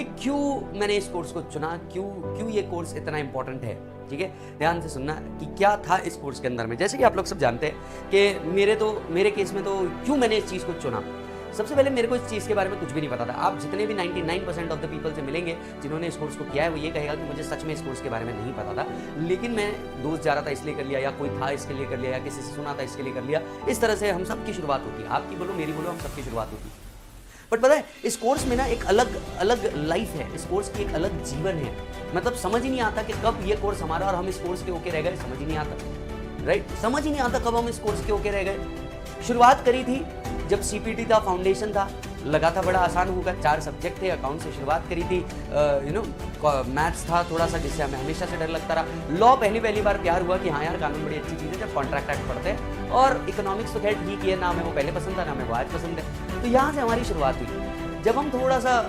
कि क्यों मैंने इस कोर्स को चुना, क्यों ये कोर्स इतना इंपॉर्टेंट है। ठीक है, ध्यान से सुनना कि क्या था इस कोर्स के अंदर में। जैसे कि आप लोग सब जानते हैं कि मेरे केस में तो क्यों मैंने इस चीज़ को चुना। सबसे पहले मेरे को इस चीज़ के बारे में कुछ भी नहीं पता था। आप जितने भी 99% ऑफ द पीपल से मिलेंगे जिन्होंने इस कोर्स को किया है, वो ये कहेगा कि मुझे सच में इस कोर्स के बारे में नहीं पता था, लेकिन मैं दोस्त जा रहा था इसलिए कर लिया, या कोई था इसके लिए कर लिया, या किसी से सुना था इसके लिए कर लिया। इस तरह से हम सबकी शुरुआत होती है। आपकी बोलो मेरी बोलो, हम सबकी शुरुआत होती है। बट पता है इस कोर्स में ना एक अलग लाइफ है, इस कोर्स की एक अलग जीवन है। मतलब समझ ही नहीं आता कि कब ये कोर्स हमारा और हम इस कोर्स के होके रह गए, समझ ही नहीं आता। राइट, समझ ही नहीं आता कब हम इस कोर्स के होके रह गए। शुरुआत करी थी जब सीपीटी था, फाउंडेशन था, लगा था बड़ा आसान होगा। 4 सब्जेक्ट थे, अकाउंट से शुरुआत करी थी, मैथ्स था थोड़ा सा जिससे हमें हमेशा से डर लगता रहा। लॉ पहली बार प्यार हुआ कि हाँ यार कानून बड़ी अच्छी चीज़ है जब कॉन्ट्रैक्ट एक्ट पढ़ते हैं। और इकोनॉमिक्स तो खैर ठीक है, ना हमें वो पहले पसंद था ना हमें वो आज पसंद है। तो यहाँ से हमारी शुरुआत हुई। जब हम थोड़ा सा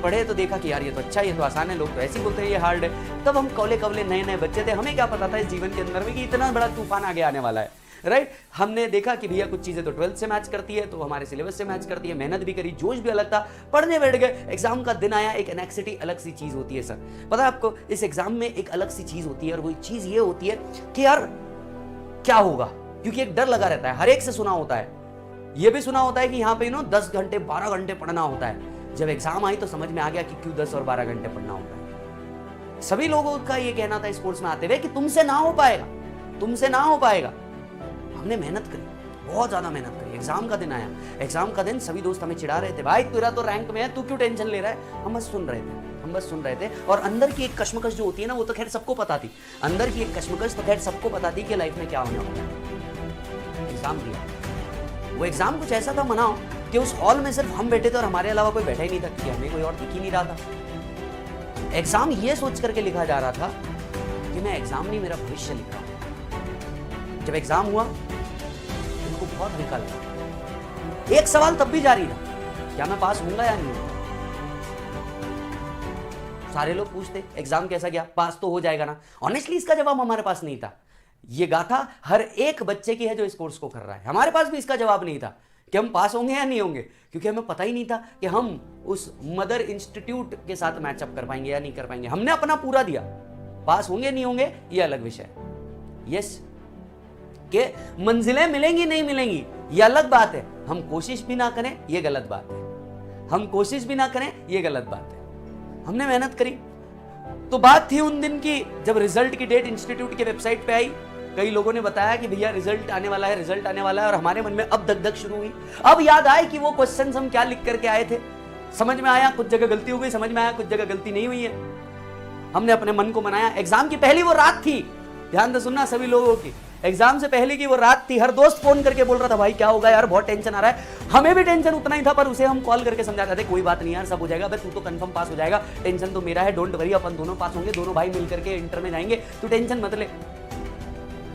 पढ़े तो देखा कि यार ये तो अच्छा है, ये तो आसान है, लोग तो ऐसे ही बोलते हैं ये हार्ड है। तब हम कवले नए बच्चे थे, हमें क्या पता था इस जीवन के अंदर में कि इतना बड़ा तूफान आगे आने वाला है। राइट, हमने देखा कि भैया कुछ चीज़ें तो 12th से मैच करती है, तो हमारे सिलेबस से मैच करती है। मेहनत भी करी, जोश भी अलग था, पढ़ने बैठ गए। एग्जाम का दिन आया, एक एनेक्सिटी अलग सी चीज़ होती है। सर पता है आपको, इस एग्जाम में एक अलग सी चीज़ होती है, और वो चीज़ ये होती है कि यार क्या होगा, क्योंकि एक डर लगा रहता है। हर एक से सुना होता है, ये भी सुना होता है कि यहाँ पे 10 घंटे 12 घंटे पढ़ना होता है। जब एग्जाम आई तो समझ में आ गया कि क्यों 10 और 12 घंटे पढ़ना होता है। सभी लोगों का ये कहना था इस कोर्स में आते हुए कि तुमसे ना हो पाएगा, तुमसे ना हो पाएगा। हमने मेहनत करी, बहुत ज्यादा मेहनत करी। एग्जाम का दिन आया, एग्जाम का दिन सभी दोस्त हमें चिढ़ा रहे थे, भाई तेरा तो रैंक में है, तू क्यों टेंशन ले रहा है। हम बस सुन रहे थे। और अंदर की एक कश्मकश जो होती है ना, वो तो खैर सबको पता थी। अंदर की एक कश्मकश तो खैर सबको पता थी कि लाइफ में क्या होने वाला है। एग्जाम दिया, वो एग्जाम कुछ ऐसा था मनाओ कि उस हॉल में सिर्फ हम बैठे थे और हमारे अलावा कोई बैठा ही नहीं था, क्योंकि हमें कोई और दिख ही नहीं रहा था। एग्जाम ये सोच करके लिखा जा रहा था कि मैं एग्जाम नहीं, मेरा भविष्य लिख रहा हूं। जब एग्जाम हुआ उनको बहुत हल्का लगा। एक सवाल तब भी जारी रहा, क्या मैं पास होऊंगा या नहीं होऊंगा। सारे लोग पूछते एग्जाम कैसा गया, पास तो हो जाएगा ना। ऑनेस्टली इसका जवाब हमारे पास नहीं था। ये गाथा हर एक बच्चे की है जो इस कोर्स को कर रहा है। हमारे पास भी इसका जवाब नहीं था कि हम पास होंगे या नहीं होंगे, क्योंकि हमें पता ही नहीं था कि हम उस मदर इंस्टीट्यूट के साथ मैचअप कर पाएंगे या नहीं कर पाएंगे। हमने अपना पूरा दिया, पास होंगे नहीं होंगे ये अलग विषय। यस, कि मंजिलें मिलेंगी नहीं मिलेंगी ये अलग बात है, हम कोशिश भी ना करें ये गलत बात है। हम कोशिश भी ना करें ये गलत बात है। हमने मेहनत करी। तो बात थी उन दिन की जब रिजल्ट की डेट इंस्टीट्यूट के वेबसाइट पे आई। कई लोगों ने बताया कि भैया रिजल्ट आने वाला है, रिजल्ट आने वाला है, और हमारे मन में अब दगदग शुरू हुई। अब याद आए कि वो क्वेश्चंस हम क्या लिख करके आए थे। समझ में आया कुछ जगह गलती हो गई, समझ में आया कुछ जगह गलती नहीं हुई है। हमने अपने मन को मनाया। एग्जाम की पहली वो रात थी, ध्यान से सुनना सभी लोगों की, एग्जाम से पहले की वो रात थी। हर दोस्त फोन करके बोल रहा था भाई क्या होगा यार, बहुत टेंशन आ रहा है। हमें भी टेंशन उतना ही था, पर उसे हम कॉल करके समझाते थे कोई बात नहीं यार, सब हो जाएगा, तू तो कंफर्म पास हो जाएगा, टेंशन तो मेरा है, डोंट वरी, अपन दोनों पास होंगे, दोनों भाई मिल करके इंटर में जाएंगे, तू टेंशन मत ले।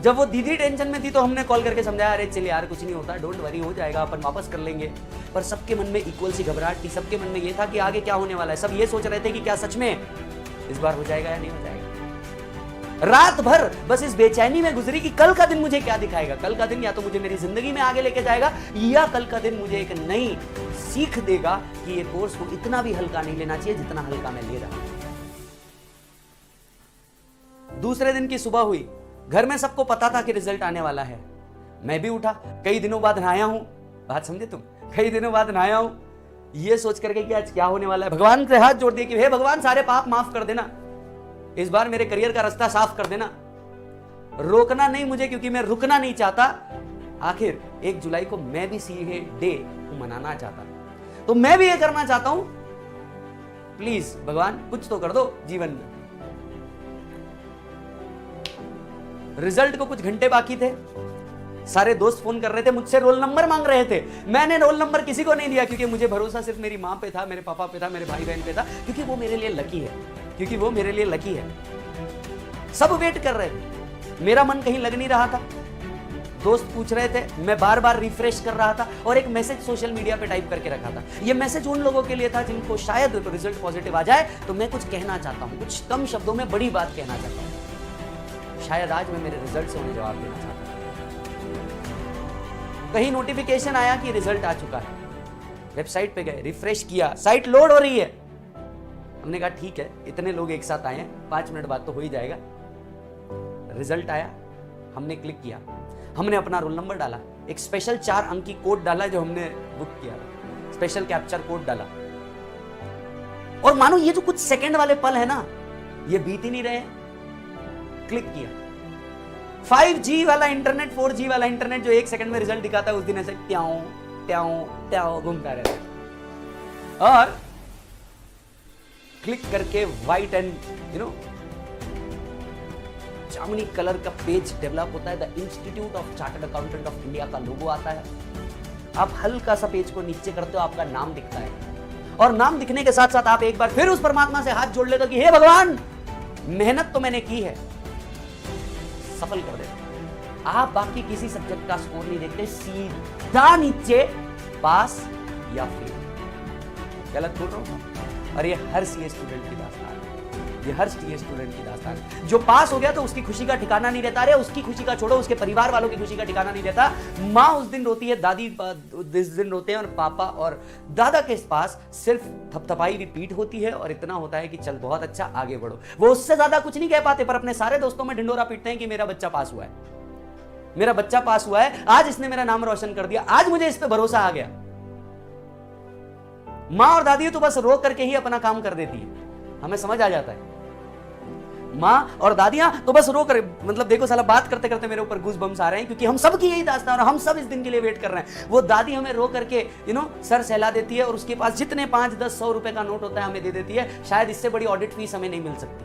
जब वो दीदी टेंशन में थी तो हमने कॉल करके समझाया, अरे चल यार कुछ नहीं होता, डोंट वरी, हो जाएगा, अपन वापस कर लेंगे। पर सबके मन में इक्वल सी घबराहट थी। सबके मन में ये था कि आगे क्या होने वाला है। सब ये सोच रहे थे कि क्या सच में इस बार हो जाएगा या नहीं हो जाएगा। रात भर बस इस बेचैनी में गुजरी कि कल का दिन मुझे क्या दिखाएगा। कल का दिन या तो मुझे मेरी जिंदगी में आगे लेके जाएगा, या कल का दिन मुझे एक नई सीख देगा कि ये कोर्स को इतना भी हल्का नहीं लेना चाहिए जितना हल्का मैं ले रहा हूं। दूसरे दिन की सुबह हुई, घर में सबको पता था कि रिजल्ट आने वाला है। मैं भी उठा, कई दिनों बाद नहाया हूं, बात समझे तुम, कई दिनों बाद नहाया हूं, ये सोच करके कि आज क्या होने वाला है। भगवान से हाथ जोड़ दिए कि हे भगवान सारे पाप माफ कर देना, इस बार मेरे करियर का रास्ता साफ कर देना, रोकना नहीं मुझे, क्योंकि मैं रुकना नहीं चाहता। आखिर 1 जुलाई को मैं भी सीए डे मनाना चाहता, तो मैं भी ये करना चाहता हूं। प्लीज भगवान कुछ तो कर दो जीवन में। रिजल्ट को कुछ घंटे बाकी थे, सारे दोस्त फोन कर रहे थे, मुझसे रोल नंबर मांग रहे थे। मैंने रोल नंबर किसी को नहीं दिया, क्योंकि मुझे भरोसा सिर्फ मेरी माँ पे था, मेरे पापा पे था, मेरे भाई बहन पे था, क्योंकि वो मेरे लिए लकी है, क्योंकि वो मेरे लिए लकी है। सब वेट कर रहे थे, मेरा मन कहीं लग नहीं रहा था। दोस्त पूछ रहे थे, मैं बार बार रिफ्रेश कर रहा था, और एक मैसेज सोशल मीडिया पे टाइप करके रखा था। ये मैसेज उन लोगों के लिए था जिनको शायद रिजल्ट पॉजिटिव आ जाए तो मैं कुछ कहना चाहता हूं, कुछ कम शब्दों में बड़ी बात कहना चाहता हूं। शायद आज मैं मेरे रिजल्ट से उन्हें जवाब देना चाहता हूं। कहीं नोटिफिकेशन आया कि रिजल्ट आ चुका है, वेबसाइट पे गए, रिफ्रेश किया, साइट लोड हो रही है, हमने कहा ठीक है, इतने लोग एक साथ आए हैं, 5 मिनट बाद तो हो ही जाएगा। रिजल्ट आया, हमने क्लिक किया, हमने अपना रोल नंबर डाला, एक स्पेशल 4 अंक की कोड डाला जो हमने बुक किया, स्पेशल कैप्चर कोड डाला, और मानो ये जो कुछ सेकंड वाले पल है ना, ये बीत ही नहीं रहे। क्लिक किया, 5G वाला इंटरनेट, 4G वाला इंटरनेट जो 1 सेकंड में रिजल्ट दिखाता है, उस दिन ऐसे ट्याओ ट्याओ ट्याओ घूमता रहता है। और क्लिक करके व्हाइट एंड जामुनी कलर का पेज डेवलप होता है, the institute of chartered accountant of India का लोगो आता है। आप हल्का सा पेज को नीचे करते हो, आपका नाम दिखता है, और नाम दिखने के साथ साथ आप एक बार फिर उस परमात्मा से हाथ जोड़ लेते हो कि हे भगवान, मेहनत तो मैंने की है, सफल कर देते। आप बाकी किसी सब्जेक्ट का स्कोर नहीं देखते, सीधा नीचे पास या फेल। गलत बोल रहा हूं? और ये हर सीए स्टूडेंट की दास्तान है, ये हर सीए स्टूडेंट की दास्तान है। जो पास हो गया तो उसकी खुशी का ठिकाना नहीं रहता। अरे उसकी खुशी का छोड़ो, उसके परिवार वालों की खुशी का ठिकाना नहीं रहता। माँ उस दिन रोती है, दादी इस दिन रोते हैं, और पापा और दादा के पास सिर्फ थपथपाई हुई पीठ होती है और इतना होता है कि चल बहुत अच्छा, आगे बढ़ो। वो उससे ज्यादा कुछ नहीं कह पाते, पर अपने सारे दोस्तों में ढिंडोरा पीटते हैं कि मेरा बच्चा पास हुआ है, मेरा बच्चा पास हुआ है, आज इसने मेरा नाम रोशन कर दिया, आज मुझे इस पे भरोसा आ गया। माँ और दादी तो बस रो करके ही अपना काम कर देती है, हमें समझ आ जाता है। माँ और दादियां तो बस रो कर, मतलब देखो साला बात करते करते मेरे ऊपर गूज़ बम्स आ रहे हैं, क्योंकि हम सब की यही दास्तान, और हम सब इस दिन के लिए वेट कर रहे हैं। वो दादी हमें रो करके सर सहला देती है, और उसके पास जितने 5, 10, 100 रुपए का नोट होता है हमें दे देती है। शायद इससे बड़ी ऑडिट फीस हमें नहीं मिल सकती,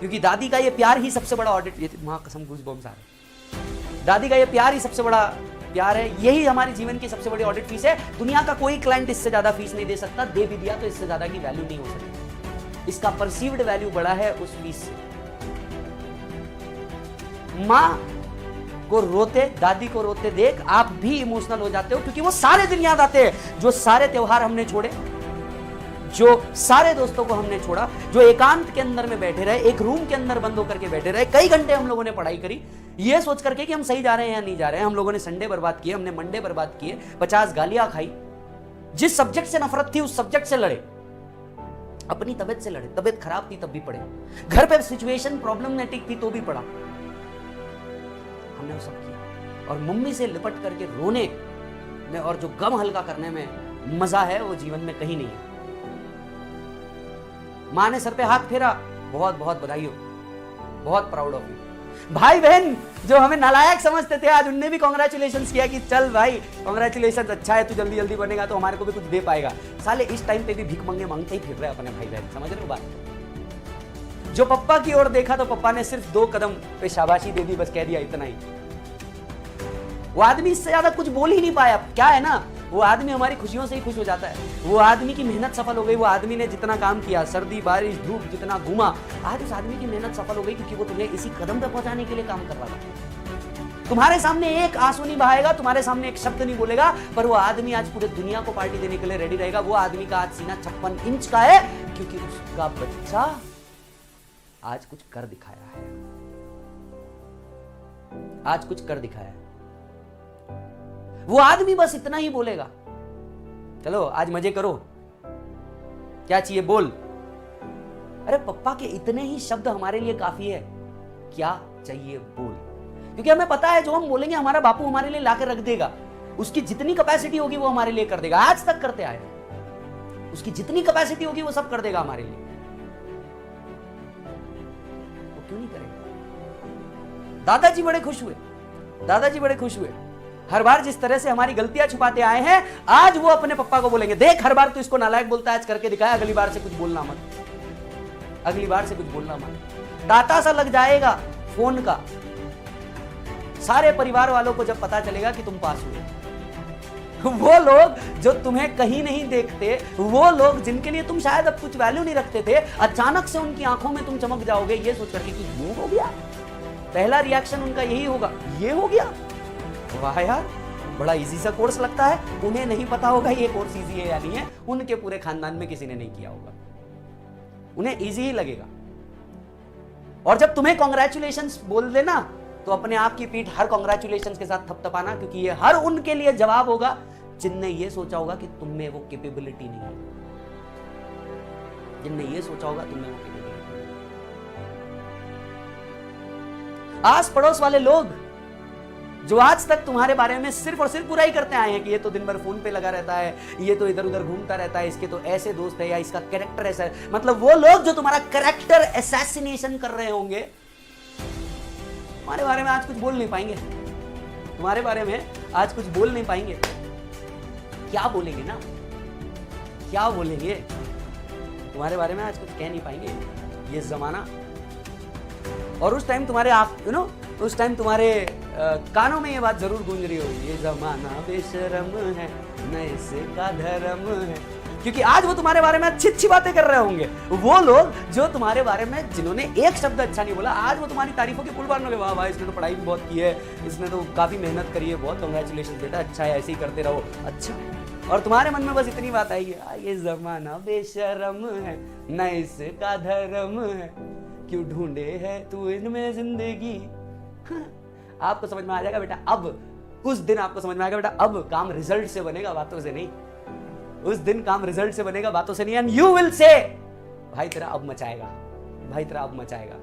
क्योंकि दादी का ये प्यार ही सबसे बड़ा ऑडिट, ये माँ कसम गूज़ बम्स आ रहे हैं, दादी का ये प्यार ही सबसे बड़ा प्यार है, यही हमारे जीवन की सबसे बड़ी ऑडिट फीस है। दुनिया का कोई क्लाइंट इससे ज्यादा फीस नहीं दे सकता, दे भी दिया तो इससे ज्यादा की वैल्यू नहीं हो सकती। इसका परसीव्ड वैल्यू बड़ा है उस फीस से। मां को रोते, दादी को रोते देख आप भी इमोशनल हो जाते हो, क्योंकि वो सारे दिन याद आते हैं, जो सारे त्योहार हमने छोड़े, जो सारे दोस्तों को हमने छोड़ा, जो एकांत के अंदर में बैठे रहे, एक रूम के अंदर बंद होकर के बैठे रहे, कई घंटे हम लोगों ने पढ़ाई करी ये सोच करके कि हम सही जा रहे हैं या नहीं जा रहे हैं। हम लोगों ने संडे बर्बाद किए, हमने मंडे बर्बाद किए, 50 गालियां खाई, जिस सब्जेक्ट से नफरत थी उस सब्जेक्ट से लड़े, अपनी तबियत से लड़े, तबियत खराब थी तब भी पढ़े, घर पे सिचुएशन प्रॉब्लमेटिक थी तो भी पढ़ा, हमने वो सब किया। और मम्मी से लिपट करके रोने में और जो गम हल्का करने में मजा है वो जीवन में कहीं नहीं है। मां ने सर पे हाथ फेरा, बहुत बहुत बधाई हो, बहुत प्राउड ऑफ यू। भाई बहन जो हमें नालायक समझते थे, आज उनने भी कांग्रेचुलेशंस किया कि चल भाई कांग्रेचुलेशंस, अच्छा है तू जल्दी जल्दी बनेगा तो हमारे को भी कुछ दे पाएगा। साले इस टाइम पे भी भीख मांगते ही फिर रहे अपने भाई बहन, समझ रहे हो बात। जो पप्पा की ओर देखा तो पप्पा ने सिर्फ 2 कदम पे शाबाशी दे दी, बस कह दिया इतना ही। वो आदमी इससे ज्यादा कुछ बोल ही नहीं पाया। क्या है ना, वो आदमी हमारी खुशियों से ही खुश हो जाता है। वो आदमी की मेहनत सफल हो गई, वो आदमी ने जितना काम किया, सर्दी बारिश धूप जितना घूमा, आज उस आदमी की मेहनत सफल हो गई, क्योंकि वो तुम्हें इसी कदम पे पहुंचाने के लिए काम कर रहा था। तुम्हारे सामने एक आंसू नहीं बहाएगा, तुम्हारे सामने एक शब्द नहीं बोलेगा, पर वो आदमी आज पूरे दुनिया को पार्टी देने के लिए रेडी रहेगा। वो आदमी का आज सीना 56 इंच का है, क्योंकि उसका बच्चा आज कुछ कर दिखाया है, आज कुछ कर दिखाया है। वो आदमी बस इतना ही बोलेगा, चलो आज मजे करो, क्या चाहिए बोल। अरे पप्पा के इतने ही शब्द हमारे लिए काफी है, क्या चाहिए बोल। क्योंकि हमें पता है जो हम बोलेंगे हमारा बापू हमारे लिए लाकर रख देगा, उसकी जितनी कैपेसिटी होगी वो हमारे लिए कर देगा। आज तक करते आए, उसकी जितनी कैपेसिटी होगी वो सब कर देगा हमारे लिए, वो क्यों नहीं करेगा। दादाजी बड़े खुश हुए, दादाजी बड़े खुश हुए। हर बार जिस तरह से हमारी गलतियां छुपाते आए हैं, आज वो अपने पप्पा को बोलेंगे, देख हर बार तू इसको नालायक बोलता है, आज करके दिखाया, अगली बार से कुछ बोलना मत, अगली बार से कुछ बोलना मत। ताता सा लग जाएगा फोन का सारे परिवार वालों को जब पता चलेगा कि तुम पास हुए। वो लोग जो तुम्हें कहीं नहीं देखते, वो लोग जिनके लिए तुम शायद अब कुछ वैल्यू नहीं रखते थे, अचानक से उनकी आंखों में तुम चमक जाओगे, ये सोच करके कि ये हो गया। पहला रिएक्शन उनका यही होगा, ये हो गया, वाह यार बड़ा इजी सा कोर्स लगता है। उन्हें नहीं पता होगा ये कोर्स इजी है या नहीं है, उनके पूरे खानदान में किसी ने नहीं किया होगा, उन्हें इजी ही लगेगा। और जब तुम्हें कांग्रेचुलेशंस बोल देना तो अपने आप की पीठ हर कांग्रेचुलेशंस के साथ थपथपाना, क्योंकि ये हर उनके लिए जवाब होगा जिनने ये सोचा होगा कि तुम में वो कैपेबिलिटी नहीं है। जिनने ये सोचा होगा तुम में वो कैपेबिलिटी। आस पड़ोस वाले लोग जो आज तक तुम्हारे बारे में सिर्फ और सिर्फ बुराई करते आए हैं कि ये तो दिन भर फोन पे लगा रहता है, ये तो इधर उधर घूमता रहता है, इसके तो ऐसे दोस्त है, या इसका कैरेक्टर ऐसा है, मतलब वो लोग जो तुम्हारा कैरेक्टर असैसिनेशन कर रहे होंगे, तुम्हारे बारे में आज कुछ बोल नहीं पाएंगे। तुम्हारे बारे में आज कुछ बोल नहीं पाएंगे। क्या बोलेंगे ना, क्या बोलेंगे? तुम्हारे बारे में आज कुछ कह नहीं पाएंगे। ये जमाना, और उस टाइम तुम्हारे आप उस टाइम तुम्हारे कानों में ये बात जरूर गूंज रही होगी, ये जमाना बेशरम है, न इसका धर्म है। क्योंकि आज वो तुम्हारे बारे में अच्छी अच्छी बातें कर रहे होंगे। वो लोग जो तुम्हारे बारे में जिन्होंने एक शब्द अच्छा नहीं बोला, आज वो तुम्हारी तारीफों के पुल बांधोगे, वाह वाह इसने तो पढ़ाई भी बहुत की है, इसने तो काफी मेहनत करी है, बहुत कांग्रेचुलेशन बेटा, अच्छा है, ऐसे ही करते रहो। अच्छा, और तुम्हारे मन में बस इतनी बात आएगी, ये जमाना बेशरम है, न इसका धर्म है, क्यों ढूंढे है तू इनमें जिंदगी। आपको समझ में आ जाएगा बेटा, अब उस दिन आपको समझ में आएगा बेटा, अब काम रिजल्ट से बनेगा, बातों से नहीं। उस दिन काम रिजल्ट से बनेगा, बातों से नहीं। एंड यू विल से, भाई तेरा अब मचाएगा, भाई तेरा अब मचाएगा।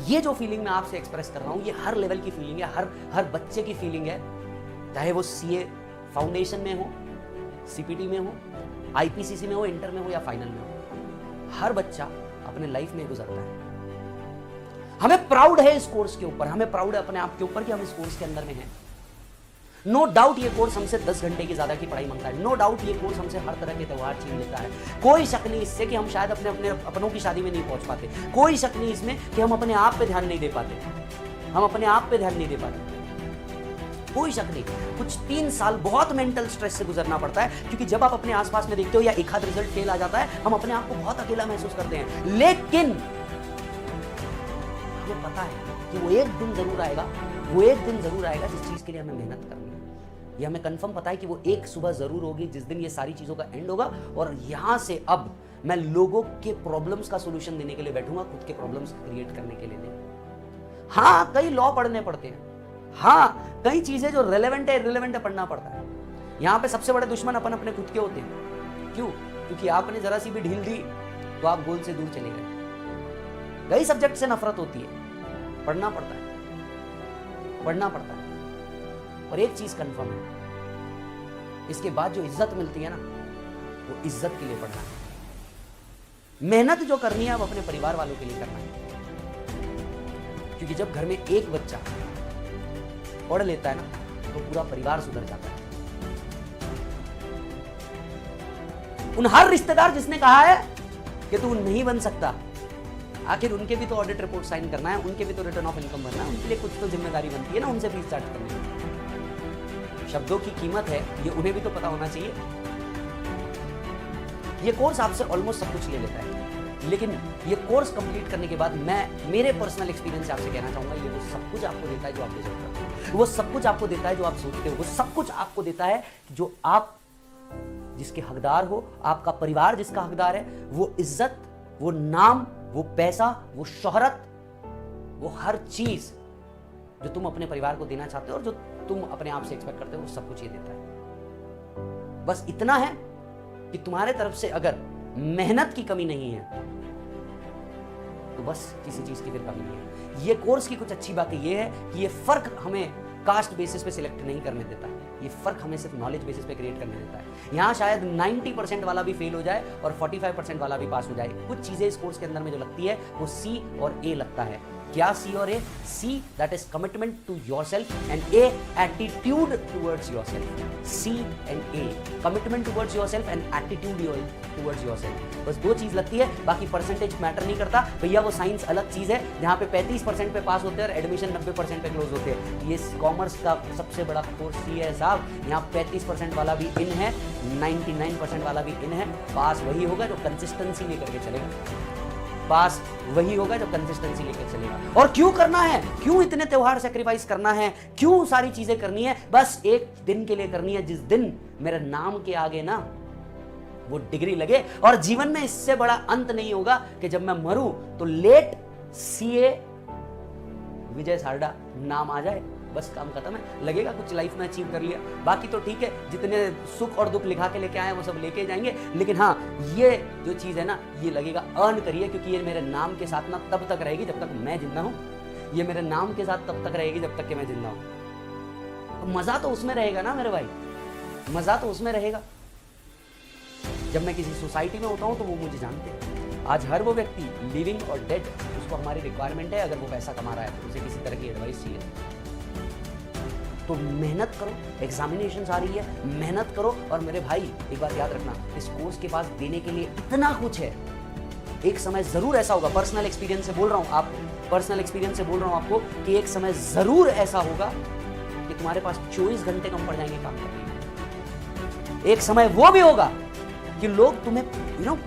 ये जो फीलिंग मैं आपसे एक्सप्रेस कर रहा हूं, ये हर लेवल की फीलिंग है, हर बच्चे की फीलिंग है, चाहे वो सीए फाउंडेशन में हो, सीपीटी में हो, आईपीसीसी में हो, इंटर में हो या फाइनल में हो। हर बच्चा अपने लाइफ में गुजरता है। हमें प्राउड है इस कोर्स के ऊपर, हमें प्राउड है अपने आप के ऊपर कि हम इस कोर्स के अंदर में हैं। नो डाउट ये कोर्स हमसे 10 घंटे की ज्यादा की पढ़ाई मांगता है। नो डाउट ये कोर्स हमसे हर तरह के त्यौहार छीन लेता है। कोई शक नहीं इससे कि हम शायद अपने अपनों की शादी में नहीं पहुंच पाते। कोई शक नहीं इसमें कि हम अपने आप पे ध्यान नहीं दे पाते, हम अपने आप पे ध्यान नहीं दे पाते। कोई शक नहीं। कुछ 3 साल बहुत मेंटल स्ट्रेस से गुजरना पड़ता है, क्योंकि जब आप अपने आसपास में देखते हो या एक आध रिजल्ट फेल आ जाता है, हम अपने आप को बहुत अकेला महसूस करते हैं। लेकिन हमें पता है कि वो एक दिन जरूर आएगा, वो एक दिन जरूर आएगा जिस चीज के लिए हमें मेहनत करनी है। ये हमें कंफर्म पता है कि वो एक सुबह जरूर होगी जिस दिन ये सारी चीजों का एंड होगा, और यहां से अब मैं लोगों के प्रॉब्लम्स का सॉल्यूशन देने के लिए बैठूंगा, खुद के प्रॉब्लम्स क्रिएट करने के लिए नहीं। हाँ, कई लॉ पढ़ने पड़ते हैं, हाँ कई चीजें जो रेलेवेंट है इररिलेवेंट है पढ़ना पड़ता है। यहां पे सबसे बड़े दुश्मन अपन अपने खुद के होते हैं। क्यों? क्योंकि आपने जरा सी भी ढील दी तो आप गोल से दूर चले गए। कई सब्जेक्ट से नफरत होती है, पढ़ना पड़ता है, पढ़ना पड़ता है। और एक चीज कंफर्म है, इसके बाद जो इज्जत मिलती है ना, वो इज्जत के लिए पढ़ना है। मेहनत जो करनी है वो अपने परिवार वालों के लिए करना है। क्योंकि जब घर में एक बच्चा पढ़ लेता है ना, तो पूरा परिवार सुधर जाता है। उन हर रिश्तेदार जिसने कहा है कि तू नहीं बन सकता, आखिर उनके भी तो ऑडिट रिपोर्ट साइन करना है, उनके भी तो रिटर्न ऑफ इनकम भरना है, उनके लिए कुछ तो जिम्मेदारी बनती है ना, उनसे भी स्टार्ट करनी है। शब्दों की कीमत है, ये उन्हें भी तो पता होना चाहिए। ये कोर्स आपसे ऑलमोस्ट सब कुछ ले लेता है, लेकिन ये कोर्स कंप्लीट करने के बाद मैं मेरे पर्सनल एक्सपीरियंस से आपसे कहना चाहूंगा, ये वो सब कुछ आपको देता है जो आप डिजर्व करते हो, वो सब कुछ आपको देता है जो आप सोचते हो, वो सब कुछ आपको देता है जो आप जिसके हकदार हो, आपका परिवार जिसका हकदार है। वो इज्जत, वो नाम, वो पैसा, वो शोहरत, वो हर चीज जो तुम अपने परिवार को देना चाहते हो और जो तुम अपने आप से एक्सपेक्ट करते हो, वो सब कुछ ये देता है। बस इतना है कि तुम्हारे तरफ से अगर मेहनत की कमी नहीं है तो बस किसी चीज की फिर कमी नहीं है। ये कोर्स की कुछ अच्छी बातें ये है कि ये फर्क हमें कास्ट बेसिस पे सिलेक्ट नहीं करने देता है, ये फर्क हमें सिर्फ नॉलेज बेसिस पे क्रिएट करने देता है। यहाँ शायद 90% वाला भी फेल हो जाए और 45% वाला भी पास हो जाए। कुछ चीजें इस कोर्स के अंदर में जो लगती है वो C और A लगता है। क्या C और A? C that is commitment to yourself and A attitude towards yourself. C and A commitment towards yourself and attitude towards yourself. बस 2 चीज लगती है, बाकी परसेंटेज मैटर नहीं करता भैया। वो साइंस अलग चीज है जहाँ पे 35% पे पास होते हैं और एडमिशन 90% पे क्लोज होते हैं। ये कॉमर्स का सबसे बड़ा कोर्स ये है साहब, यहाँ 35% वाला भी इन है, 99% वाला भी इन है। पास वही होगा जो कंसिस्टेंसी लेकर के चलेगा, पास वही होगा जो कंसिस्टेंसी लेकर चलेगा। और क्यों करना है, क्यों इतने त्योहार सैक्रिफाइस करना है, क्यों सारी चीजें करनी है? बस एक दिन के लिए करनी है, जिस दिन मेरे नाम के आगे ना वो डिग्री लगे। और जीवन में इससे बड़ा अंत नहीं होगा कि जब मैं मरूं तो लेट CA विजय सारडा नाम आ जाए बस काम खत्म है। लगेगा कुछ लाइफ में अचीव कर लिया, बाकी तो ठीक है, जितने सुख और दुख लिखा के लेके आए वो सब लेके जाएंगे। लेकिन हाँ, ये जो चीज़ है ना, ये लगेगा अर्न करिए, क्योंकि ये मेरे नाम के साथ ना तब तक रहेगी जब तक मैं जिंदा हूँ। ये मेरे नाम के साथ तब तक रहेगी जब तक कि मैं जिंदा हूँ। तो मज़ा तो उसमें रहेगा ना मेरे भाई, मज़ा तो उसमें रहेगा। जब मैं किसी सोसाइटी में होता हूँ तो वो मुझे जानते हैं। आज हर वो व्यक्ति लिविंग और डेड, उसको हमारी रिक्वायरमेंट है। अगर वो पैसा कमा रहा है तो उसे किसी तरह की एडवाइस चाहिए, तो मेहनत करो। एग्जामिनेशन आ रही है, मेहनत करो। और मेरे भाई एक बात याद रखना, इस कोर्स के पास देने के लिए इतना कुछ है। एक समय जरूर ऐसा होगा, पर्सनल एक्सपीरियंस से बोल रहा हूँ, आप पर्सनल एक्सपीरियंस से बोल रहा हूँ आपको, कि एक समय जरूर ऐसा होगा कि तुम्हारे पास 24 घंटे कम पड़ जाएंगे काम करने। एक समय वो भी होगा कि लोग तुम्हें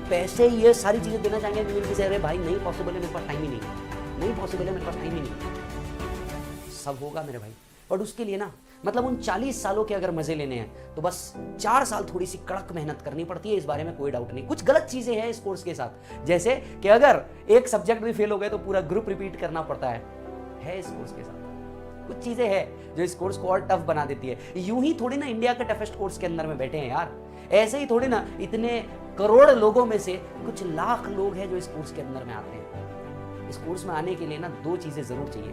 पैसे, ये सारी चीजें देना चाहेंगे, अरे भाई नहीं पॉसिबल है, मेरे पास टाइम ही नहीं पॉसिबल है, मेरे पास टाइम ही नहीं। सब होगा मेरे भाई, और उसके लिए ना, मतलब उन 40 सालों के अगर मजे लेने हैं तो बस 4 साल थोड़ी सी कड़क मेहनत करनी पड़ती है। इस बारे में कोई डाउट नहीं। कुछ गलत चीजें हैं इस कोर्स के साथ, जैसे कि अगर एक सब्जेक्ट भी फेल हो गए तो पूरा ग्रुप रिपीट करना पड़ता है इस कोर्स के साथ। कुछ चीजें हैं जो इस कोर्स को और टफ बना देती है। यूं ही थोड़ी ना इंडिया के टफेस्ट कोर्स के अंदर में बैठे हैं यार, ऐसे ही थोड़ी ना इतने करोड़ लोगों में से कुछ लाख लोग हैं जो इस कोर्स के अंदर में आते हैं। इस कोर्स में आने के लिए ना 2 चीजें जरूर चाहिए,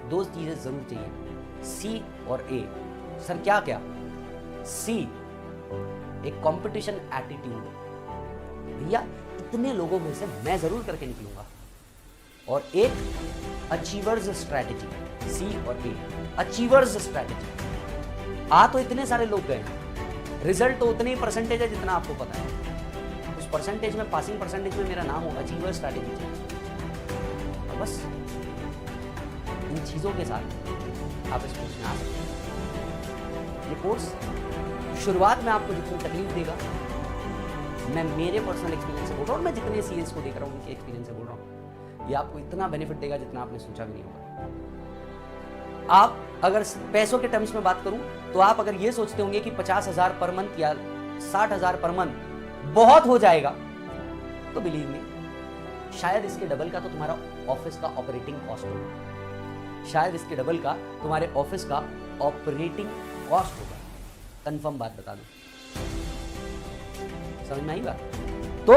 2 चीजें जरूर चाहिए, सी और ए। सर क्या क्या? सी, एक कंपटीशन एटीट्यूड, भैया इतने लोगों में से मैं जरूर करके निकलूंगा। और एक अचीवर्स स्ट्रैटेजी, सी और ए, अचीवर्स स्ट्रैटेजी। आ तो इतने सारे लोग गए, रिजल्ट तो उतने ही परसेंटेज है जितना आपको पता है। उस परसेंटेज में, पासिंग परसेंटेज में मेरा नाम हो, अचीवर्स स्ट्रैटेजी चाहिए। और बस इन चीजों के साथ आप इस कोर्स में आ सकते हैं। ये कोर्स शुरुआत में आपको जितनी तकलीफ देगा, मैं मेरे पर्सनल एक्सपीरियंस से बोल रहा हूँ, मैं जितने सीएस को देख रहा हूँ उनके एक्सपीरियंस से बोल रहा हूँ, ये आपको इतना बेनिफिट देगा जितना आपने सोचा भी नहीं होगा। आप अगर पैसों के टर्म्स में बात करूं तो आप अगर ये सोचते होंगे कि 50,000 पर मंथ या 60,000 पर मंथ बहुत हो जाएगा, तो बिलीव मी, शायद इसके डबल का तो तुम्हारा ऑफिस का ऑपरेटिंग कॉस्ट होगा, शायद इसके डबल का तुम्हारे ऑफिस का ऑपरेटिंग कॉस्ट होगा। कंफर्म बात बता दूं, समझ में आई बात? तो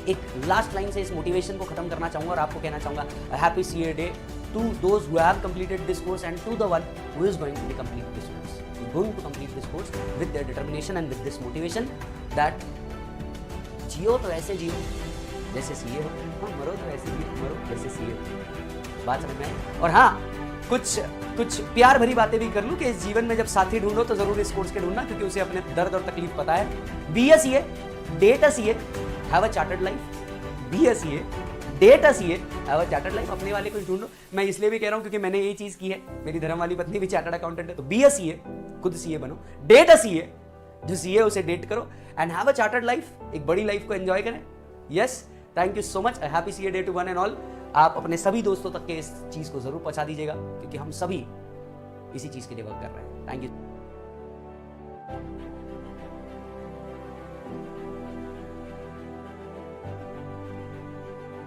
एक लास्ट लाइन से इस मोटिवेशन को खत्म करना चाहूंगा और आपको कहना चाहूंगा, happy CA day to those who have completed this course and to the one who is going to complete this course. You're going to complete this course with their determination and with this motivation that जियो तो ऐसे जियो जैसे CA हो, और मरो तो ऐसे जियो मरो जैसे सीए हो। बात समझ में आई? और हाँ, कुछ प्यार भरी बातें भी कर लूं कि इस जीवन में जब साथी ढूंढो तो जरूर इस कोर्स के ढूंढना, क्योंकि उसे अपने दर्द और तकलीफ पता है। Be a CA, date a CA, have a chartered life. Be a CA, date a CA, have a chartered life. अपने वाले कुछ ढूंढो। मैं इसलिए भी कह रहा हूं क्योंकि मैंने ये चीज की है, मेरी धर्म वाली पत्नी भी चार्टर्ड अकाउंटेंट है। तो बी ए सीए, खुद सीए बनो। डेट अ सीए, जो सीए उसे डेट करो, and have a chartered life, एक बड़ी लाइफ को एंजॉय करें। Yes, thank you so much. Happy CA day to one and all. आप अपने सभी दोस्तों तक के इस चीज को जरूर पहुंचा दीजिएगा, क्योंकि हम सभी इसी चीज के लिए वर्क कर रहे हैं। Thank you.